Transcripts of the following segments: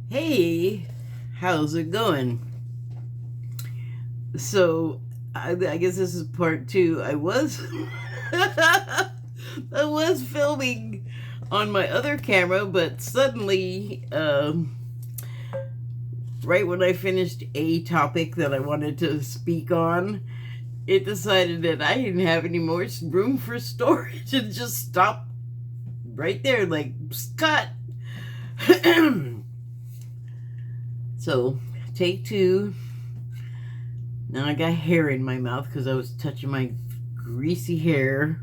Hey, how's it going? So, I guess this is part two. I was filming on my other camera, but suddenly, right when I finished a topic that I wanted to speak on, it decided that I didn't have any more room for storage and just stopped right there, like, Scott. So, take two. Now I got hair in my mouth because I was touching my greasy hair.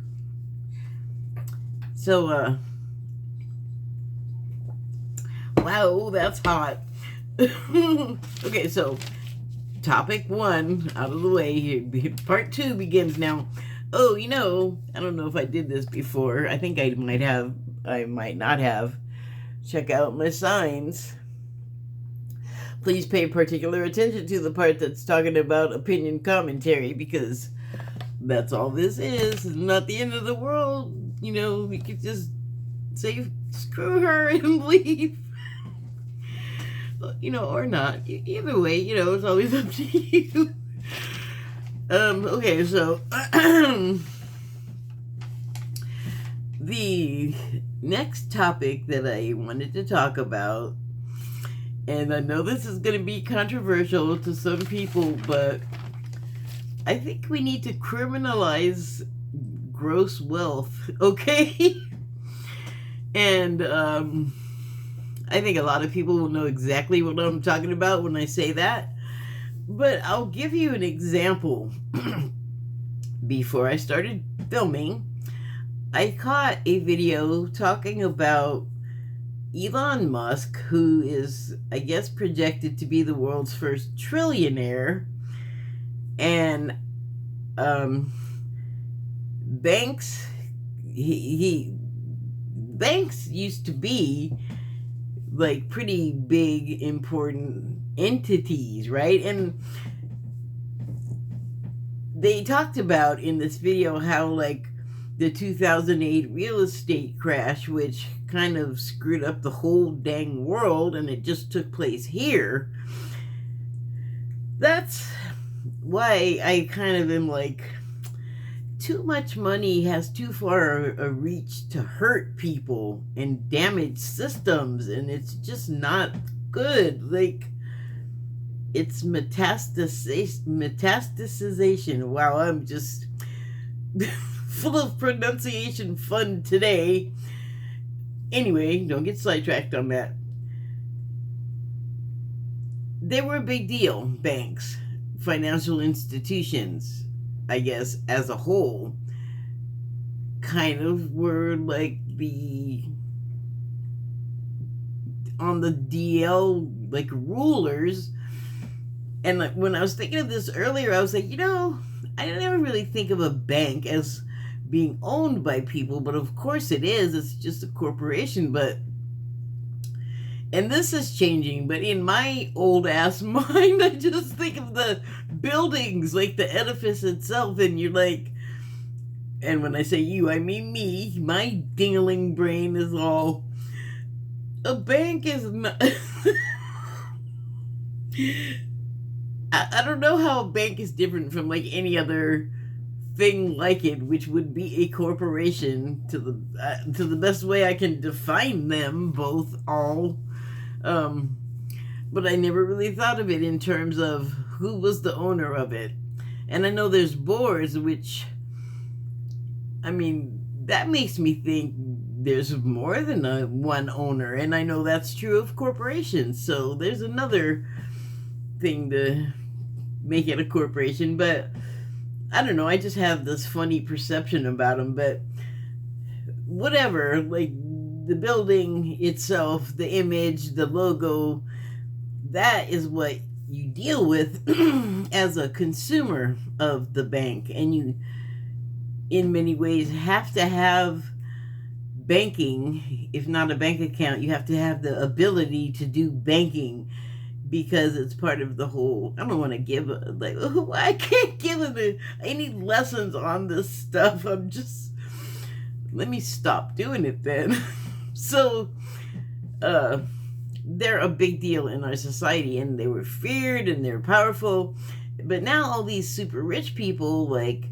So, wow, that's hot. Okay, so topic one out of the way here. Part two begins now. Oh, I don't know if I did this before. I think I might have. I might not have. Check out my signs. Please pay particular attention to the part that's talking about opinion commentary because that's all this is. It's not the end of the world. We could just say screw her and leave. Or not. Either way, it's always up to you. Okay, so the next topic that I wanted to talk about, and I know this is going to be controversial to some people, but I think we need to criminalize gross wealth, okay? And I think a lot of people will know exactly what I'm talking about when I say that. But I'll give you an example. Before I started filming, I caught a video talking about Elon Musk, who is, I guess, projected to be the world's first trillionaire. And banks, banks used to be like pretty big, important entities, right? And they talked about in this video how, like, the 2008 real estate crash, which kind of screwed up the whole dang world, and it just took place here. That's why I kind of am like, too much money has too far a reach to hurt people and damage systems, and it's just not good. Like, it's metastasization. Wow, I'm just full of pronunciation fun today. Anyway, don't get sidetracked on that. They were a big deal, banks, financial institutions, I guess, as a whole, kind of were like on the DL, like, rulers. And like, when I was thinking of this earlier, I was like, I never really think of a bank as being owned by people, but of course it is. It's just a corporation, and this is changing, but in my old ass mind, I just think of the buildings, like the edifice itself, and you're like, and when I say you, I mean me, my dingling brain is all, a bank is not, I don't know how a bank is different from like any other thing like it, which would be a corporation to the best way I can define them both all. But I never really thought of it in terms of who was the owner of it. And I know there's boards, which, I mean, that makes me think there's more than one owner. And I know that's true of corporations. So there's another thing to make it a corporation. But I don't know. I just have this funny perception about them. But whatever, like, the building itself, the image, the logo, that is what you deal with as a consumer of the bank. And you, in many ways, have to have banking. If not a bank account, you have to have the ability to do banking because it's part of the whole. I don't want to give I can't give any lessons on this stuff. Let me stop doing it then. So they're a big deal in our society, and they were feared and they're powerful. But now all these super rich people, like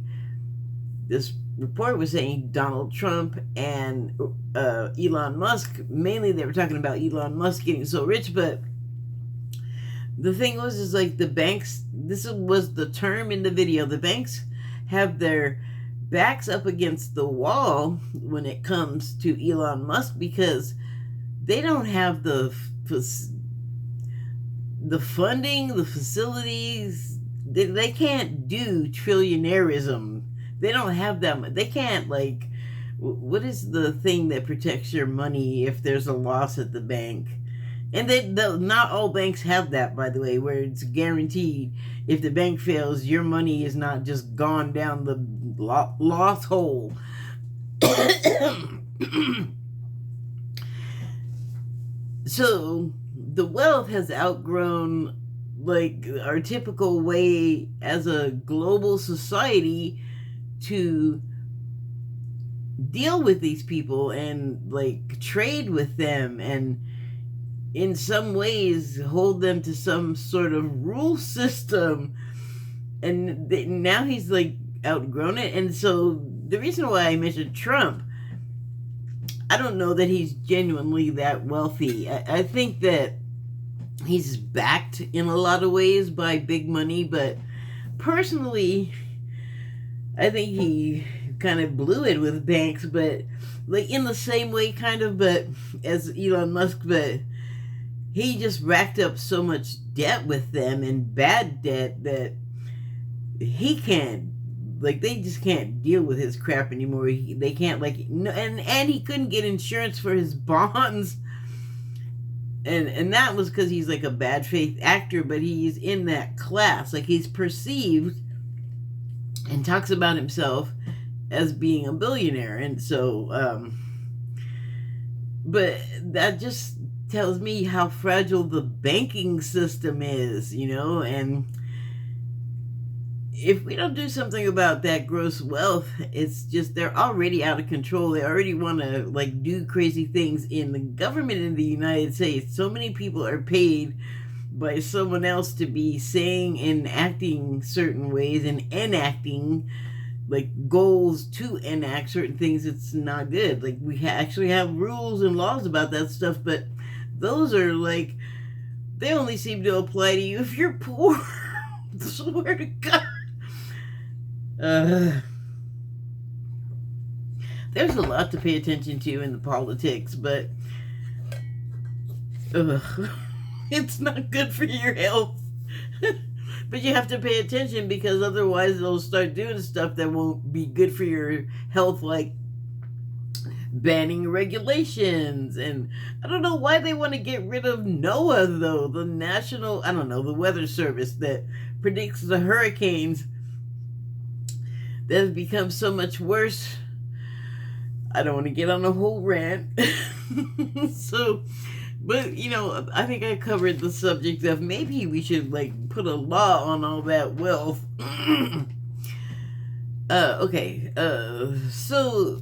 this report was saying, Donald Trump and Elon Musk, mainly they were talking about Elon Musk getting so rich, but the thing was, is like the banks, this was the term in the video, the banks have their backs up against the wall when it comes to Elon Musk, because they don't have the funding, the facilities. They can't do trillionairism. They don't have that. They can't, like, what is the thing that protects your money if there's a loss at the bank? And not all banks have that, by the way, where it's guaranteed if the bank fails, your money is not just gone down the loss hole. So the wealth has outgrown, like, our typical way as a global society to deal with these people and, like, trade with them, and in some ways hold them to some sort of rule system. And now he's, like, outgrown it. And so the reason why I mentioned Trump, I don't know that he's genuinely that wealthy. I think that he's backed in a lot of ways by big money, but personally, I think he kind of blew it with banks, but, like, in the same way kind of, but as Elon Musk, but he just racked up so much debt with them, and bad debt, that he can't, like, they just can't deal with his crap anymore. They can't, like, no, and he couldn't get insurance for his bonds, and that was because he's, like, a bad faith actor, but he's in that class. Like, he's perceived and talks about himself as being a billionaire, and so but that just tells me how fragile the banking system is, you know. And if we don't do something about that gross wealth, it's just, they're already out of control. They already want to, like, do crazy things in the government in the United States. So many people are paid by someone else to be saying and acting certain ways and enacting, like, goals to enact certain things. It's not good. Like, we actually have rules and laws about that stuff, but those are, like, they only seem to apply to you if you're poor. I swear to God. There's a lot to pay attention to in the politics, but it's not good for your health. But you have to pay attention, because otherwise they'll start doing stuff that won't be good for your health, like banning regulations. And I don't know why they want to get rid of NOAA, though, the national, I don't know, the weather service that predicts the hurricanes that has become so much worse. I don't want to get on a whole rant. So, but, you know, I think I covered the subject of maybe we should, like, put a law on all that wealth. Okay, so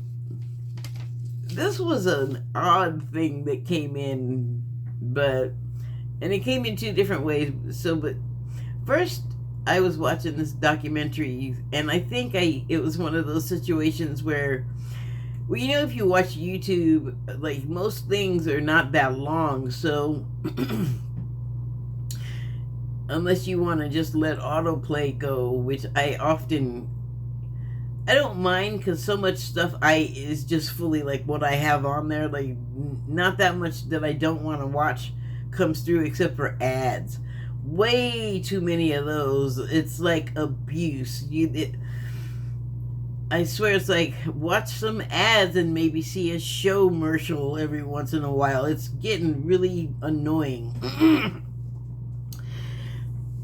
this was an odd thing that came in, and it came in two different ways. So, but first, I was watching this documentary, and I think it was one of those situations where, well, you know, if you watch YouTube, like, most things are not that long, so unless you want to just let autoplay go, which I don't mind, because so much stuff is just fully, like, what I have on there, like, not that much that I don't want to watch comes through, except for ads. Way too many of those. It's like abuse. I swear, it's like, watch some ads and maybe see a show commercial every once in a while. It's getting really annoying.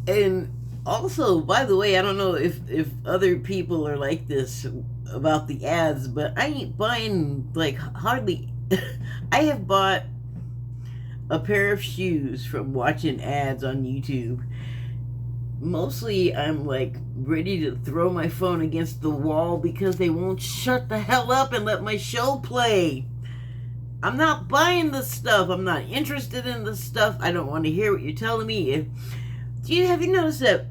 And also, by the way, I don't know if other people are like this about the ads, but I ain't buying, like, hardly. I have bought a pair of shoes from watching ads on YouTube. Mostly I'm, like, ready to throw my phone against the wall because they won't shut the hell up and let my show play. I'm not buying the stuff. I'm not interested in the stuff. I don't want to hear what you're telling me. Have you noticed that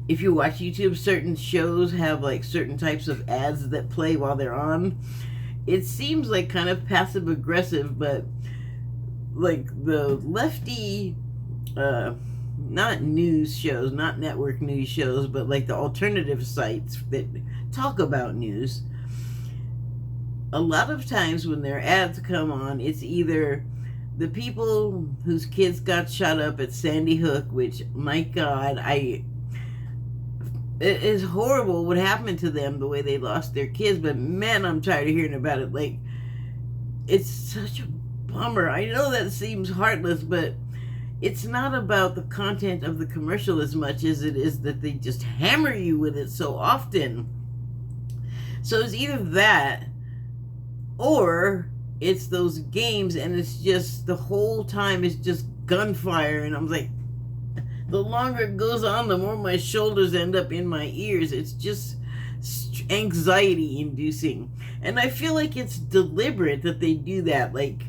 if you watch YouTube, certain shows have like certain types of ads that play while they're on? It seems like kind of passive aggressive, but like the lefty, not news shows, not network news shows, but like the alternative sites that talk about news, a lot of times when their ads come on, it's either the people whose kids got shot up at Sandy Hook, which, my God, it is horrible what happened to them, the way they lost their kids, but man, I'm tired of hearing about it. Like, it's such a bummer. I know that seems heartless, but it's not about the content of the commercial as much as it is that they just hammer you with it so often. So it's either that, or it's those games, and it's just the whole time it's just gunfire, and I'm like, the longer it goes on, the more my shoulders end up in my ears. It's just anxiety inducing, and I feel like it's deliberate that they do that. Like,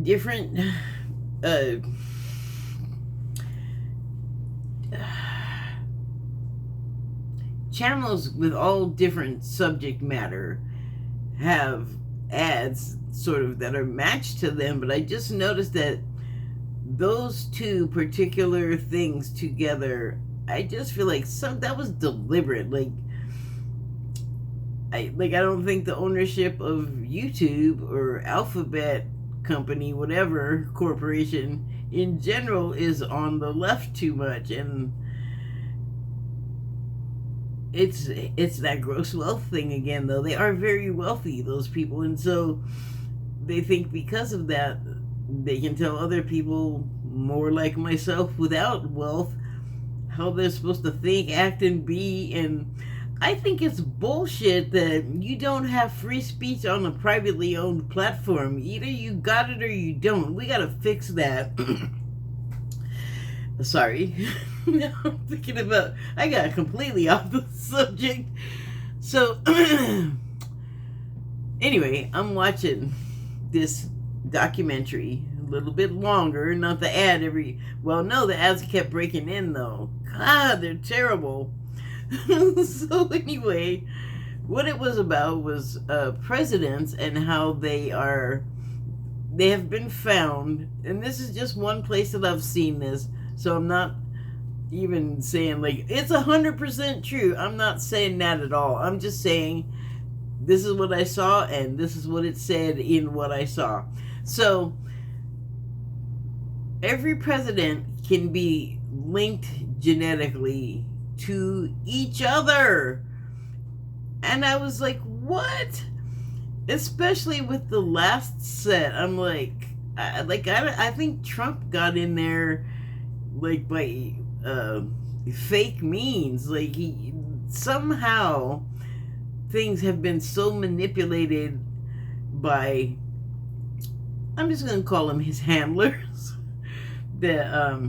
different channels with all different subject matter have ads sort of that are matched to them, but I just noticed that those two particular things together, I just feel like that was deliberate. I don't think the ownership of YouTube or Alphabet company, whatever corporation in general, is on the left too much, and it's that gross wealth thing again. Though they are very wealthy, those people, and so they think because of that they can tell other people more like myself without wealth how they're supposed to think, act, and be. And I think it's bullshit that you don't have free speech on a privately owned platform. Either you got it or you don't. We gotta fix that. Sorry. Now I'm thinking about, I got completely off the subject. So anyway, I'm watching this documentary, a little bit longer, not the ad the ads kept breaking in though. God, they're terrible. So anyway, what it was about was presidents and how they have been found, and this is just one place that I've seen this, so I'm not even saying like it's 100% true. I'm not saying that at all. I'm just saying this is what I saw, and this is what it said in what I saw. So every president can be linked genetically to each other. And I was like, what? Especially with the last set. I'm like, I think Trump got in there like by fake means. Like, he somehow things have been so manipulated by, I'm just gonna call them his handlers, that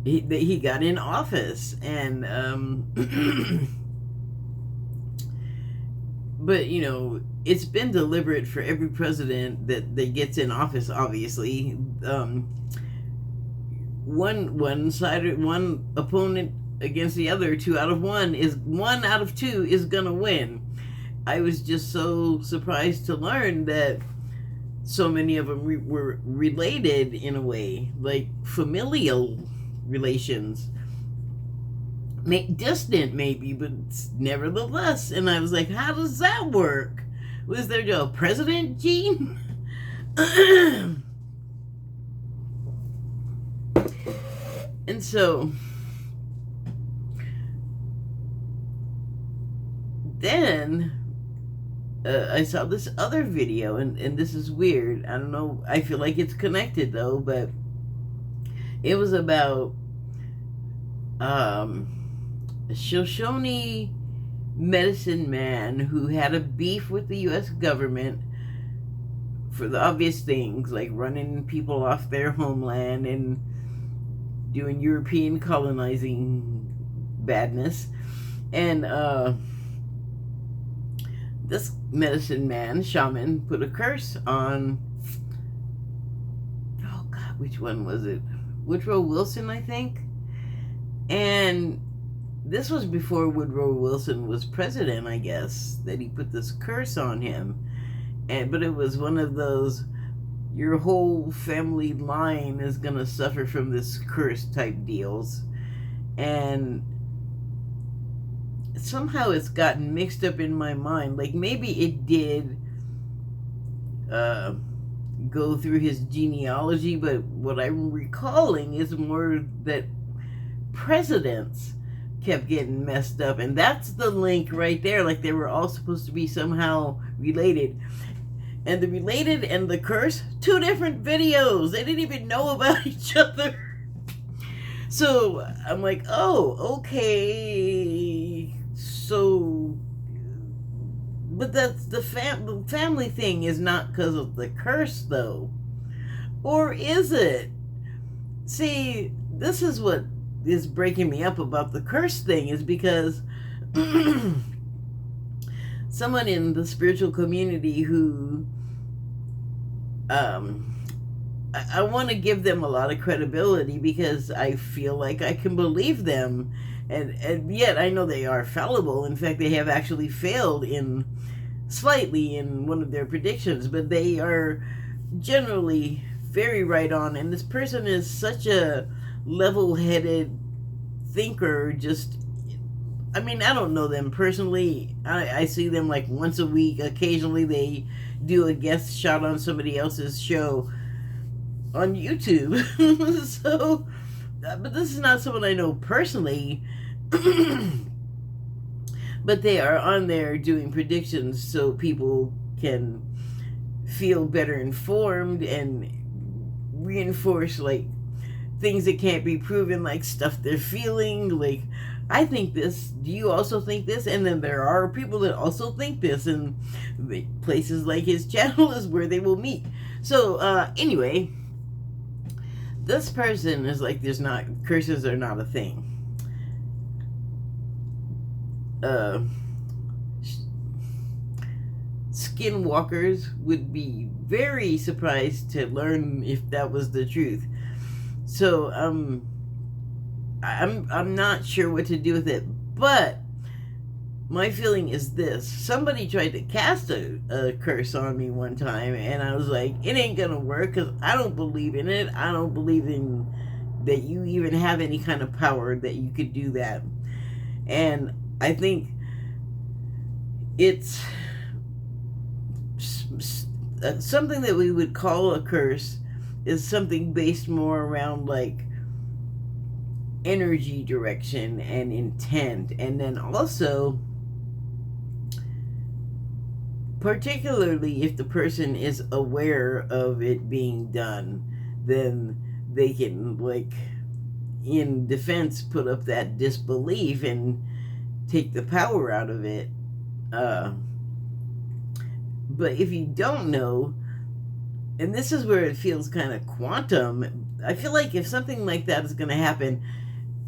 he got in office. And but it's been deliberate for every president that gets in office. Obviously, one opponent against the other, 2 out of 1 is 1 out of 2 is gonna win. I was just so surprised to learn that so many of them were related in a way, like familial relations. Distant maybe, but nevertheless. And I was like, how does that work? Was there a president gene? And so then I saw this other video, and this is weird. I don't know. I feel like it's connected though, but it was about a Shoshone medicine man who had a beef with the U.S. government for the obvious things, like running people off their homeland and doing European colonizing badness. And this medicine man, shaman, put a curse on, oh God, which one was it? Woodrow Wilson, I think. And this was before Woodrow Wilson was president, I guess, that he put this curse on him. But it was one of those, your whole family line is gonna suffer from this curse type deals. And somehow it's gotten mixed up in my mind. Like maybe it did go through his genealogy, but what I'm recalling is more that presidents kept getting messed up, and that's the link right there. Like they were all supposed to be somehow related. And the related and the curse, two different videos. They didn't even know about each other. So I'm like, oh, okay. So, but that's the family thing is not because of the curse, though. Or is it? See, this is what is breaking me up about the curse thing, is because someone in the spiritual community who I want to give them a lot of credibility because I feel like I can believe them, and yet I know they are fallible. In fact, they have actually failed slightly in one of their predictions, but they are generally very right on. And this person is such a level-headed thinker. I mean, I don't know them personally. I see them like once a week. Occasionally they do a guest shot on somebody else's show on YouTube. So, but this is not someone I know personally. But they are on there doing predictions so people can feel better informed and reinforce like things that can't be proven, like stuff they're feeling. Like, I think this, do you also think this? And then there are people that also think this, and places like his channel is where they will meet. So anyway, this person is like, curses are not a thing. Skinwalkers would be very surprised to learn if that was the truth. So I'm not sure what to do with it, but my feeling is this: somebody tried to cast a curse on me one time, and I was like, it ain't gonna work because I don't believe in it. I don't believe in that you even have any kind of power that you could do that. And I think it's something that we would call a curse is something based more around like energy direction and intent. And then also, particularly if the person is aware of it being done, then they can, like, in defense, put up that disbelief and take the power out of it. But if you don't know, and this is where it feels kind of quantum, I feel like if something like that is going to happen,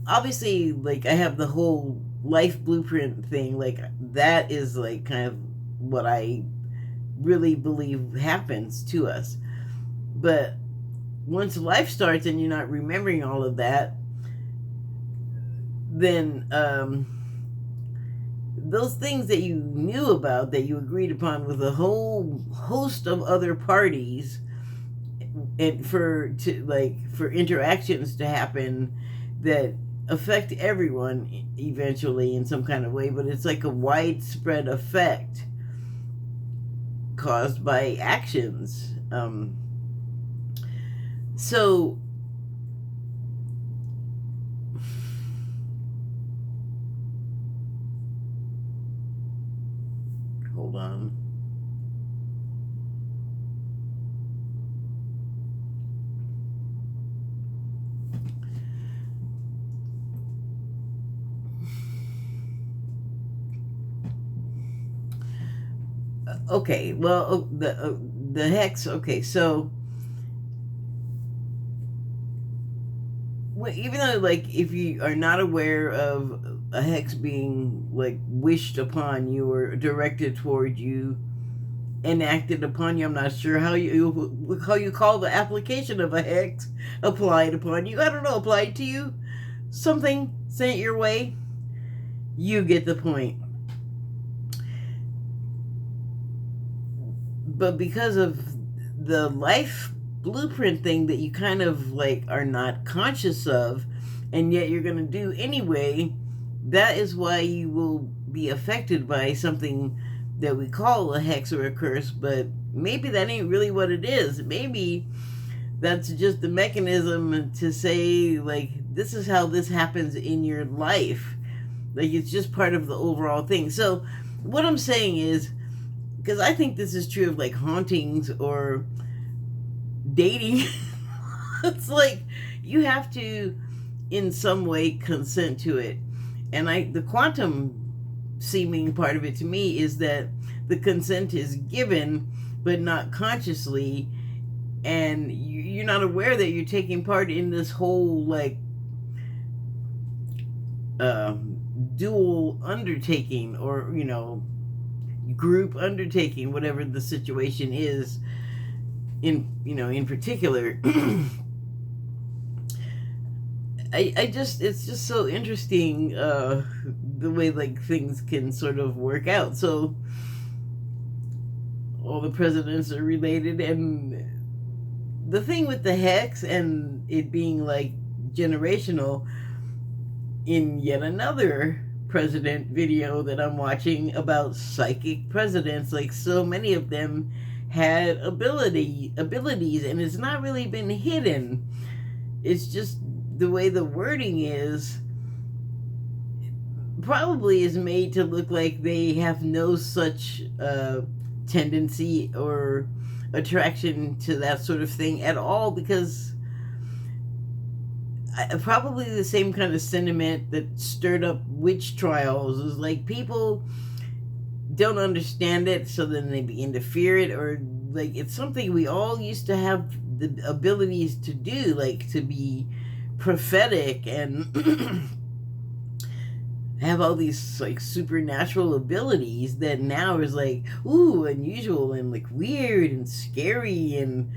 obviously, like, I have the whole life blueprint thing, like, that is, like, kind of what I really believe happens to us. But once life starts and you're not remembering all of that, then those things that you knew about, that you agreed upon with a whole host of other parties, and for interactions to happen that affect everyone eventually in some kind of way, but it's like a widespread effect caused by actions. So hold on. Okay, well, the hex. Okay, so even though, like, if you are not aware of a hex being like wished upon you or directed toward you, enacted upon you. I'm not sure how you call the application of a hex applied upon you. I don't know, applied to you, something sent your way. You get the point. But because of the life blueprint thing that you kind of like are not conscious of, and yet you're going to do anyway, that is why you will be affected by something that we call a hex or a curse. But maybe that ain't really what it is. Maybe that's just the mechanism to say, like, this is how this happens in your life. Like, it's just part of the overall thing. So what I'm saying is, because I think this is true of like hauntings or dating, it's like you have to in some way consent to it. And the quantum seeming part of it to me is that the consent is given but not consciously, and you're not aware that you're taking part in this whole like dual undertaking, or group undertaking, whatever the situation is in particular. It's just so interesting the way like things can sort of work out. So all the presidents are related, and the thing with the hex and it being like generational, in yet another president video that I'm watching about psychic presidents, like so many of them had abilities, and it's not really been hidden. It's just the way the wording is probably is made to look like they have no such tendency or attraction to that sort of thing at all, because probably the same kind of sentiment that stirred up witch trials is like people don't understand it, so then they begin to fear it, or like it's something we all used to have the abilities to do, like to be prophetic and have all these like supernatural abilities that now is like ooh, unusual and like weird and scary, and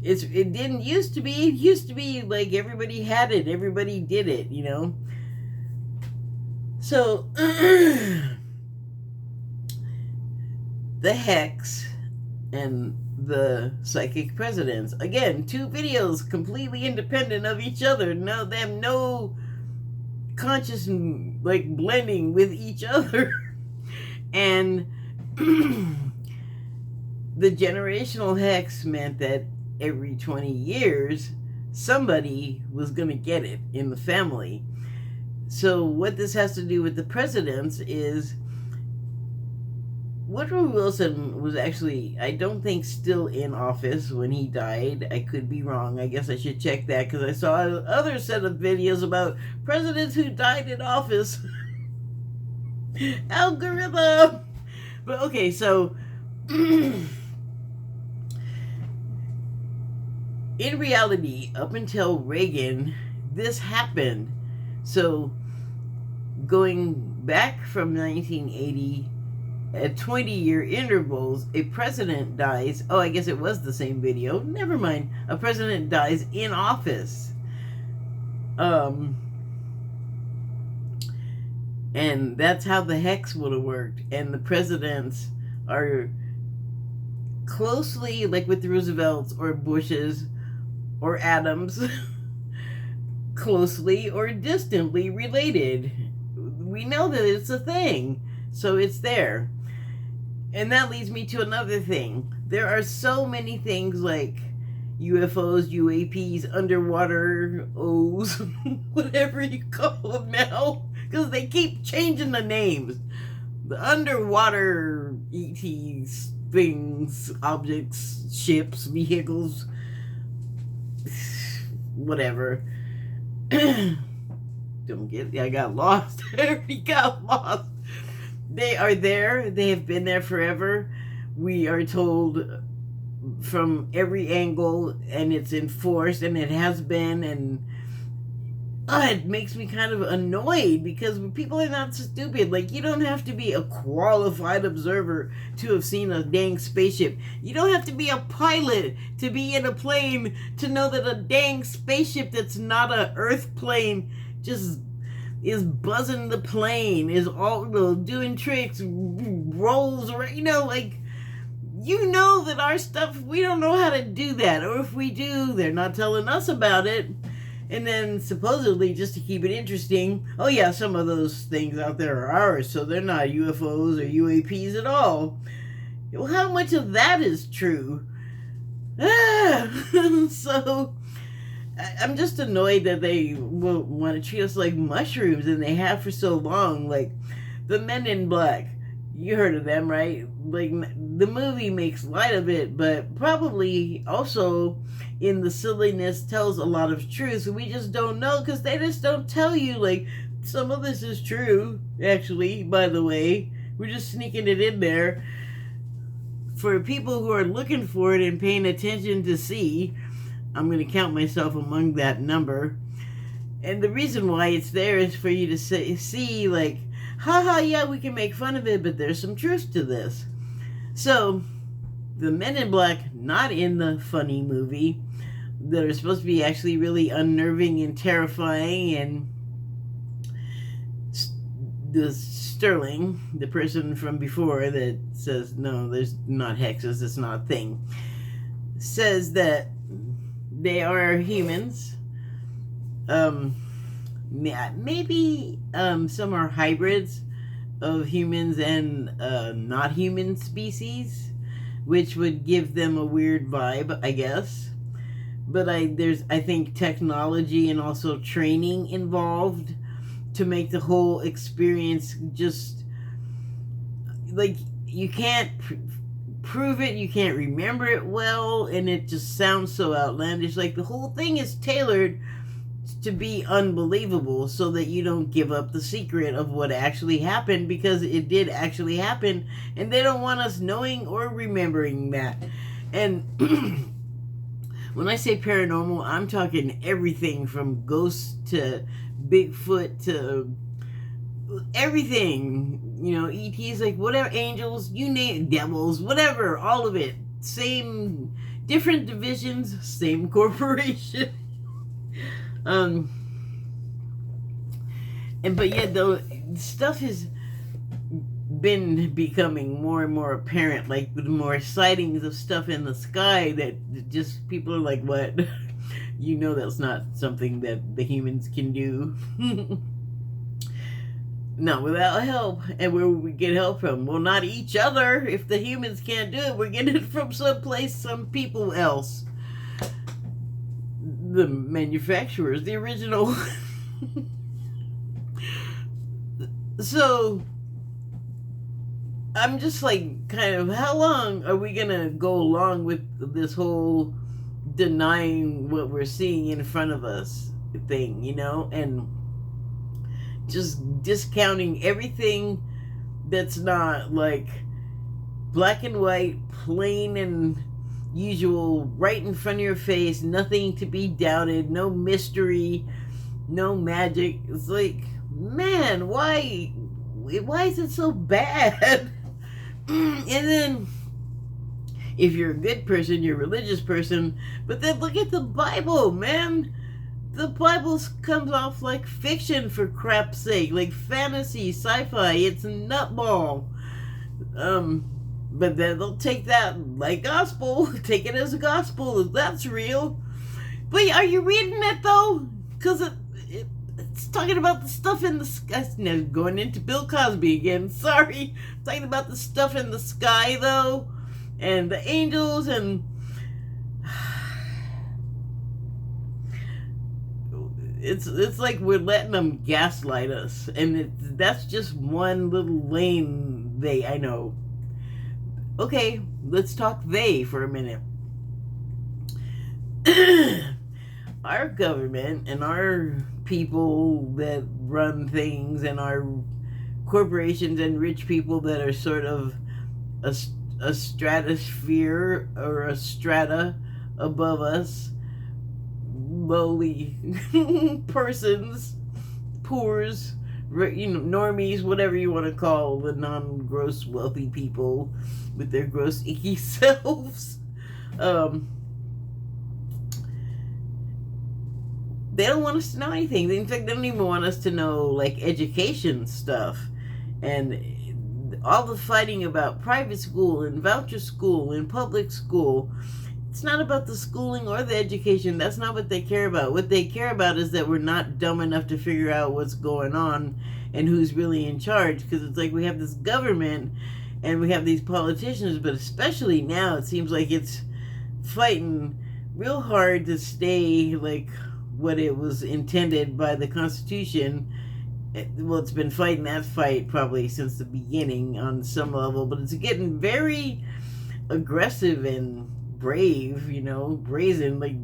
it didn't used to be. It used to be like everybody had it, everybody did it, So the hex and the psychic presidents, again, two videos completely independent of each other. No, they have no conscious like blending with each other. And the generational hex meant that every 20 years somebody was going to get it in the family. So what this has to do with the presidents is Woodrow Wilson was actually, I don't think, still in office when he died. I could be wrong. I guess I should check that, because I saw another set of videos about presidents who died in office. Algorithm! But okay, so in reality, up until Reagan, this happened. So going back from 1980, at 20-year intervals, a president dies. Oh, I guess it was the same video. Never mind. A president dies in office. And that's how the hex would have worked. And the presidents are closely, like with the Roosevelts or Bushes or Adams, closely or distantly related. We know that it's a thing, so it's there. And that leads me to another thing. There are so many things like UFOs, UAPs, underwater O's, whatever you call them now, because they keep changing the names. The underwater ETs, things, objects, ships, vehicles, whatever. Don't get, I got lost. I already got lost. They are there. They have been there forever. We are told from every angle, and it's enforced, and it has been, and it makes me kind of annoyed because people are not stupid. Like, you don't have to be a qualified observer to have seen a dang spaceship. You don't have to be a pilot to be in a plane to know that a dang spaceship that's not a Earth plane just is buzzing the plane, is all, doing tricks, rolls around, like, that our stuff, we don't know how to do that. Or if we do, they're not telling us about it. And then supposedly, just to keep it interesting, oh yeah, some of those things out there are ours, so they're not UFOs or UAPs at all. Well, how much of that is true? So I'm just annoyed that they will want to treat us like mushrooms, and they have for so long. Like the Men in Black, you heard of them, right? Like, the movie makes light of it, but probably also in the silliness tells a lot of truth. We just don't know because they just don't tell you, like, some of this is true, actually, by the way. We're just sneaking it in there for people who are looking for it and paying attention to see. I'm going to count myself among that number. And the reason why it's there is for you to see, like, haha, yeah, we can make fun of it, but there's some truth to this. So, the Men in Black, not in the funny movie, that are supposed to be actually really unnerving and terrifying, and the Sterling, the person from before that says, no, there's not hexes, it's not a thing, says that they are humans. Maybe some are hybrids of humans and not human species, which would give them a weird vibe, I guess. But there's I think technology and also training involved to make the whole experience just like you can't prove it, you can't remember it well, and it just sounds so outlandish. Like the whole thing is tailored to be unbelievable so that you don't give up the secret of what actually happened, because it did actually happen, and they don't want us knowing or remembering that. And when I say paranormal, I'm talking everything from ghosts to Bigfoot to everything, ETs, like whatever, angels, you name it, devils, whatever, all of it. Same, different divisions, same corporation. But yet though, stuff has been becoming more and more apparent, like with more sightings of stuff in the sky that just people are like, what? That's not something that the humans can do. No, without help. And where would we get help from? Well, not each other. If the humans can't do it, we're getting it from someplace, some people else. The manufacturers, the original. So I'm just like, kind of, how long are we gonna go along with this whole denying what we're seeing in front of us thing, and just discounting everything that's not like black and white, plain and usual, right in front of your face, nothing to be doubted, no mystery, no magic. It's like, man, why is it so bad? And then if you're a good person, you're a religious person, but then look at the Bible, man. The Bible comes off like fiction, for crap's sake, like fantasy, sci-fi. It's a nutball. But then they'll take that like gospel, take it as a gospel, that's real. But are you reading it though? Because it's talking about the stuff in the sky. Now, going into Bill Cosby again, sorry. Talking about the stuff in the sky though, and the angels, and it's like we're letting them gaslight us, and that's just one little lane I know. Okay, let's talk they for a minute. Our government and our people that run things, and our corporations and rich people that are sort of a stratosphere or a strata above us, lowly persons, poors, normies, whatever you want to call the non-gross wealthy people with their gross icky selves. They don't want us to know anything. In fact, they don't even want us to know, like, education stuff. And all the fighting about private school and voucher school and public school, it's not about the schooling or the education. That's not what they care about. What they care about is that we're not dumb enough to figure out what's going on and who's really in charge. Because it's like we have this government and we have these politicians, but especially now it seems like it's fighting real hard to stay, like, what it was intended by the Constitution. Well, it's been fighting that fight probably since the beginning on some level, but it's getting very aggressive and brave, brazen. Like,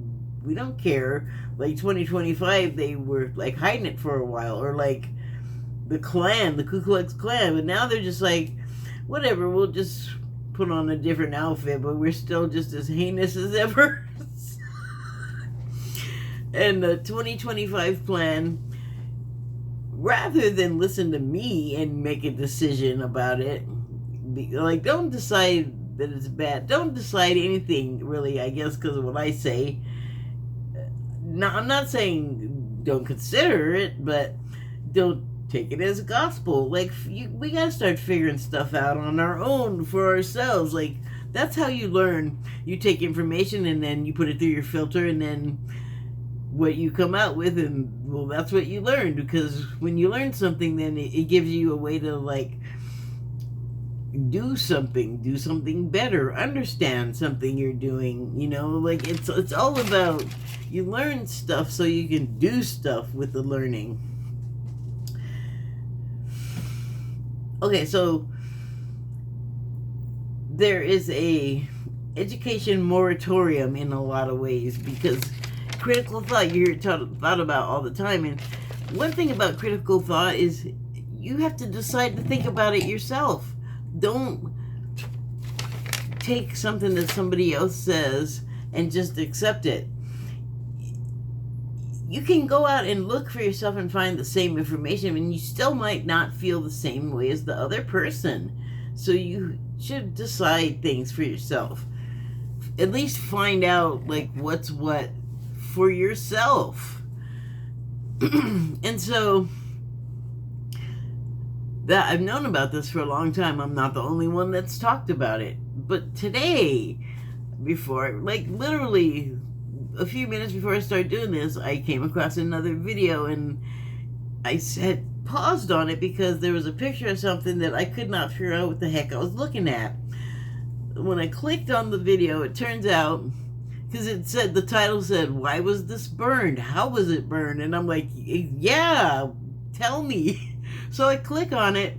we don't care. Like 2025, they were like hiding it for a while, or like the Klan, the Ku Klux Klan, but now they're just like, whatever, we'll just put on a different outfit, but we're still just as heinous as ever. And the 2025 plan, rather than listen to me and make a decision about it, like, don't decide that it's bad. Don't decide anything, really, I guess, because of what I say. No, I'm not saying don't consider it, but don't take it as gospel. Like, we gotta start figuring stuff out on our own for ourselves. Like, that's how you learn. You take information and then you put it through your filter, and then what you come out with, and well, that's what you learned. Because when you learn something, then it gives you a way to, like, do something better, understand something you're doing, like, it's all about, you learn stuff so you can do stuff with the learning. Okay, so there is a education moratorium in a lot of ways, because critical thought, you hear it thought about all the time. And one thing about critical thought is you have to decide to think about it yourself. Don't take something that somebody else says and just accept it. You can go out and look for yourself and find the same information, and you still might not feel the same way as the other person. So you should decide things for yourself. At least find out, like, what's what for yourself. And so that I've known about this for a long time. I'm not the only one that's talked about it. But today, literally a few minutes before I started doing this, I came across another video, and I paused on it because there was a picture of something that I could not figure out what the heck I was looking at. When I clicked on the video, it turns out, because the title said, "Why was this burned? How was it burned?" And I'm like, yeah, tell me. So I click on it.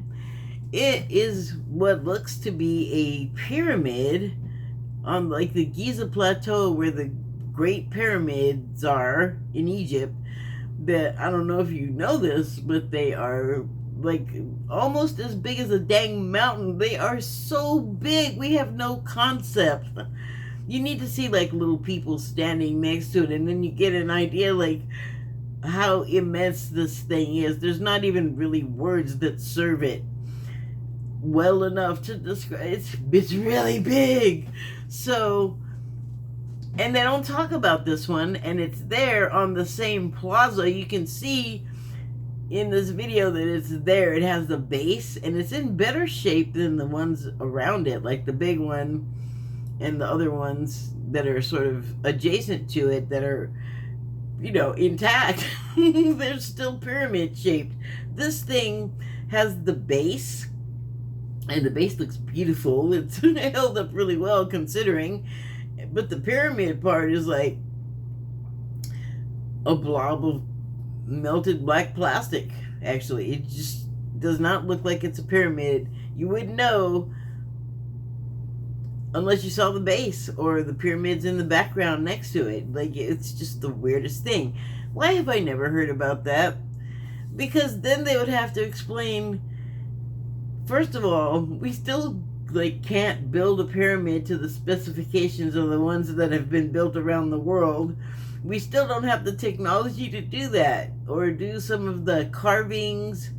It is what looks to be a pyramid on, like, the Giza Plateau, where the Great Pyramids are in Egypt. That, I don't know if you know this, but they are, like, almost as big as a dang mountain. They are so big, we have no concept. You need to see, like, little people standing next to it, and then you get an idea, like, how immense this thing is. There's not even really words that serve it well enough to describe. It's really big. So, and they don't talk about this one, and it's there on the same plaza. You can see in this video that it's there. It has the base, and it's in better shape than the ones around it, like the big one and the other ones that are sort of adjacent to it that are, intact. They're still pyramid shaped. This thing has the base, and the base looks beautiful. It's held up really well considering. But the pyramid part is like a blob of melted black plastic, actually. It just does not look like it's a pyramid. You wouldn't know unless you saw the base or the pyramids in the background next to it. Like, it's just the weirdest thing. Why have I never heard about that? Because then they would have to explain, first of all, we still like can't build a pyramid to the specifications of the ones that have been built around the world. We still don't have the technology to do that, or do some of the carvings,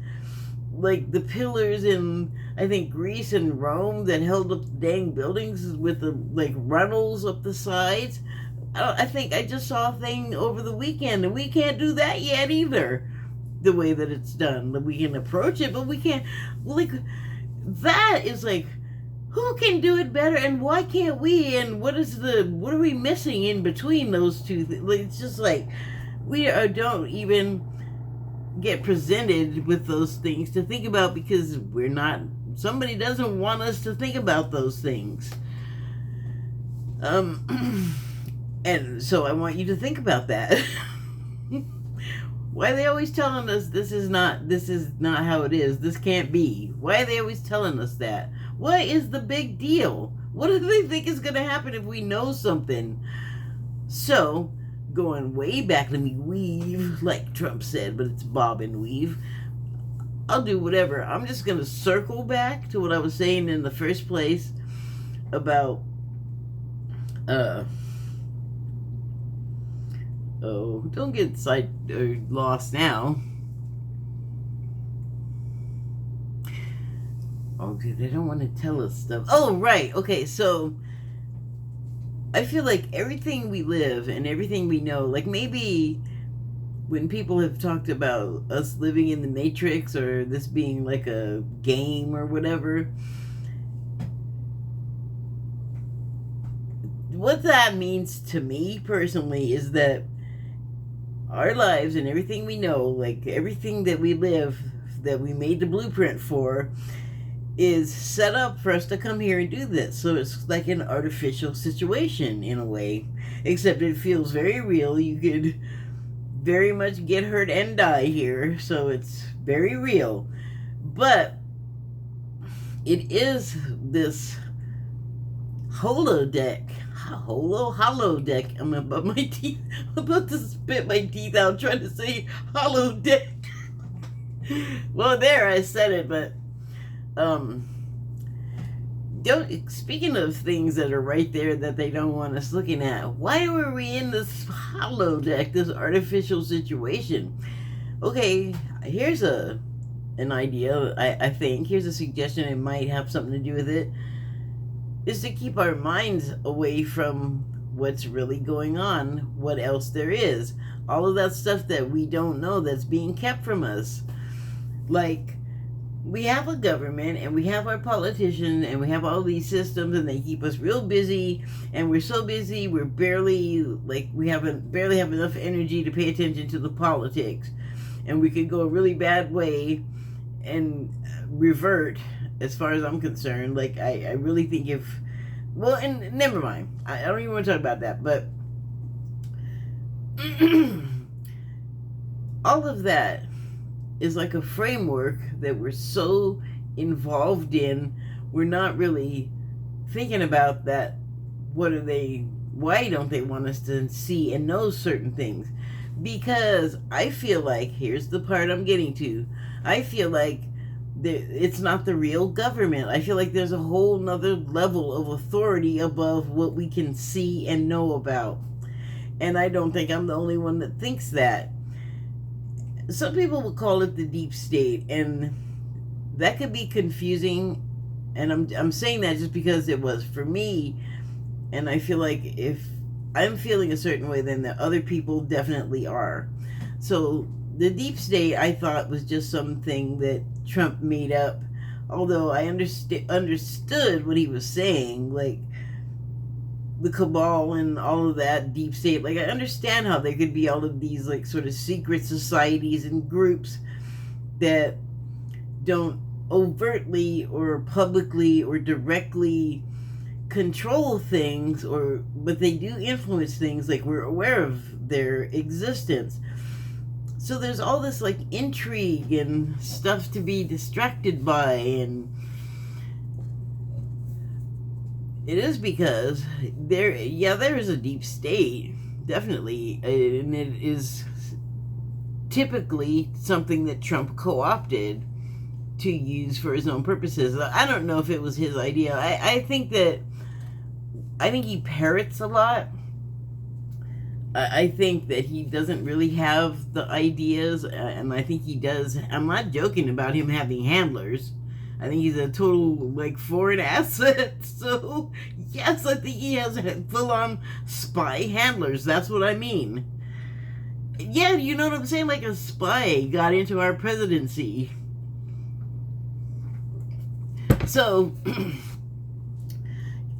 like the pillars in, I think, Greece and Rome that held up the dang buildings with the like runnels up the sides. I think I just saw a thing over the weekend, and we can't do that yet either. The way that it's done, we can approach it, but we can't. Like, that is like, who can do it better, and why can't we? And what are we missing in between those two things? Like, it's just like don't even get presented with those things to think about, because somebody doesn't want us to think about those things. And so I want you to think about that. Why are they always telling us this is not how it is? This can't be. Why are they always telling us that? What is the big deal? What do they think is going to happen if we know something? So, going way back, let me weave, like Trump said, but it's bob and weave. I'll do whatever. I'm just going to circle back to what I was saying in the first place about, don't get lost now. Okay, they don't want to tell us stuff. Oh, right. Okay, so I feel like everything we live and everything we know, like maybe when people have talked about us living in the Matrix or this being like a game or whatever, what that means to me personally is that our lives and everything we know, like everything that we live, that we made the blueprint for, is set up for us to come here and do this. So it's like an artificial situation in a way, except it feels very real. You could very much get hurt and die here, so it's very real. But it is this holodeck. Holodeck. I'm about my teeth. I'm about to spit my teeth out trying to say holodeck. Well, there, I said it, but speaking of things that are right there that they don't want us looking at, why were we in this holodeck, this artificial situation? Okay, here's an idea. I think here's a suggestion. It might have something to do with it. Is to keep our minds away from what's really going on, what else there is, all of that stuff that we don't know that's being kept from us. Like, we have a government and we have our politicians and we have all these systems, and they keep us real busy, and we're so busy we barely have enough energy to pay attention to the politics, and we could go a really bad way and revert. As far as I'm concerned, like, I really think and never mind. I don't even want to talk about that, but all of that is like a framework that we're so involved in, we're not really thinking about that. Why don't they want us to see and know certain things? Because I feel like, here's the part I'm getting to, I feel like it's not the real government. I feel like there's a whole nother level of authority above what we can see and know about. And I don't think I'm the only one that thinks that. Some people would call it the deep state, and that could be confusing. And I'm saying that just because it was for me. And I feel like if I'm feeling a certain way, then the other people definitely are. So the deep state, I thought, was just something that Trump made up, although I understood what he was saying, like the cabal and all of that, deep state. Like, I understand how there could be all of these like sort of secret societies and groups that don't overtly or publicly or directly control things, but they do influence things. Like, we're aware of their existence. So there's all this like intrigue and stuff to be distracted by, and it is because there is a deep state, definitely, and it is typically something that Trump co-opted to use for his own purposes. I don't know if it was his idea. I think he parrots a lot. I think that he doesn't really have the ideas, and I think he does. I'm not joking about him having handlers. I think he's a total, like, foreign asset. So, yes, I think he has full-on spy handlers. That's what I mean. Yeah, you know what I'm saying? Like a spy got into our presidency. So,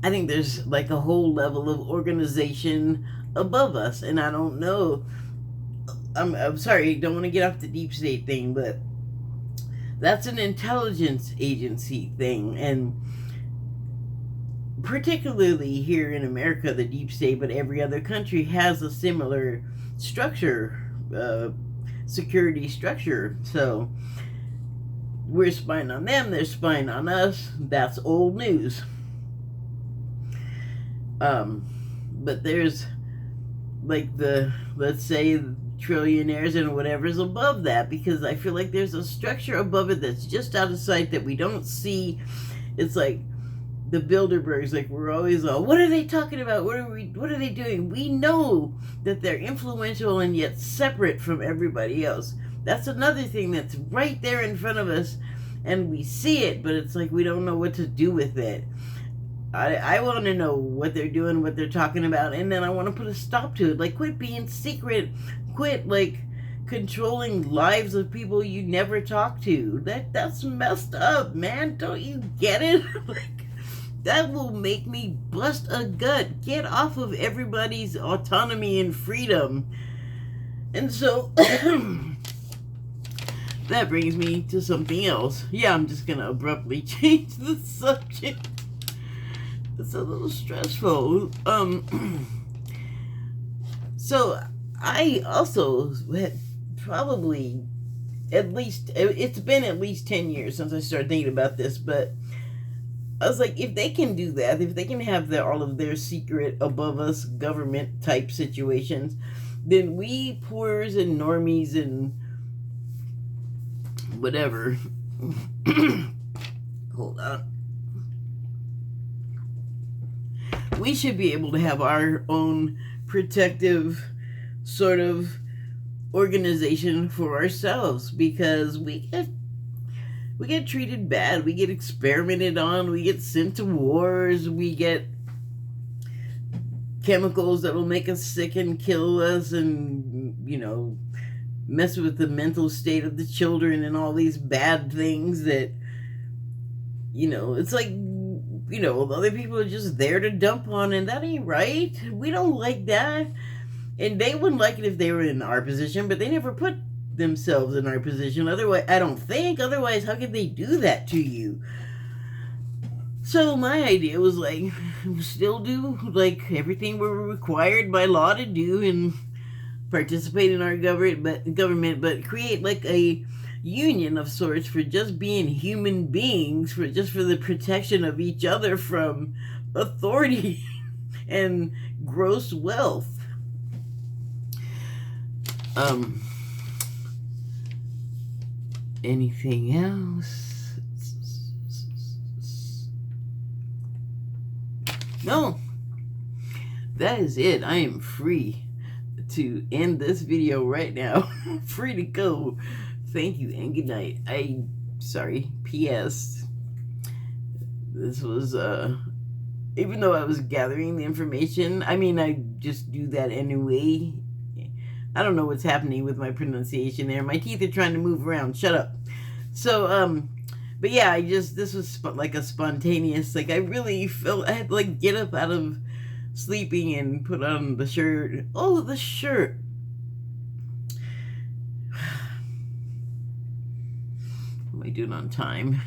I think there's, like, a whole level of organization above us, and I don't know. I'm sorry, don't want to get off the deep state thing, but that's an intelligence agency thing, and particularly here in America, the deep state, but every other country has a similar structure, security structure. So we're spying on them, they're spying on us. That's old news. But there's, like, let's say, trillionaires and whatever's above that, because I feel like there's a structure above it that's just out of sight that we don't see. It's like the Bilderbergs, like, we're always all, what are they talking about? What are they doing? We know that they're influential and yet separate from everybody else. That's another thing that's right there in front of us, and we see it, but it's like we don't know what to do with it. I want to know what they're doing, what they're talking about, and then I want to put a stop to it. Like, quit being secret. Quit, like, controlling lives of people you never talk to. That's messed up, man. Don't you get it? Like, that will make me bust a gut. Get off of everybody's autonomy and freedom. And so, that brings me to something else. Yeah, I'm just going to abruptly change the subject. It's a little stressful. So I also had probably it's been at least 10 years since I started thinking about this, but I was like, if they can do that, if they can have all of their secret above us government type situations, then we poors and normies and whatever hold on, we should be able to have our own protective sort of organization for ourselves, because we get treated bad, we get experimented on, we get sent to wars, we get chemicals that will make us sick and kill us, and, you know, mess with the mental state of the children and all these bad things that, you know, it's like, you know, other people are just there to dump on, and that ain't right. We don't like that. And they wouldn't like it if they were in our position, but they never put themselves in our position. Otherwise, I don't think. Otherwise, how could they do that to you? So my idea was, like, still do, like, everything we're required by law to do and participate in our government, but create, like, a union of sorts for just being human beings, for the protection of each other from authority and gross wealth. Anything else? No, that is it. I am free to end this video right now. Free to go. Thank you and good night. P.S. This was, even though I was gathering the information, I mean, I just do that anyway. I don't know what's happening with my pronunciation there. My teeth are trying to move around. Shut up. So, but yeah, this was like a spontaneous, like, I really felt, I had to, like, get up out of sleeping and put on the shirt. Oh, the shirt. Am I doing on time?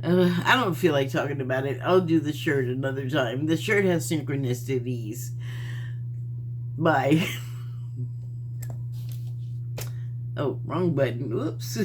I don't feel like talking about it. I'll do the shirt another time. The shirt has synchronicities. Bye. Oh, wrong button. Oops.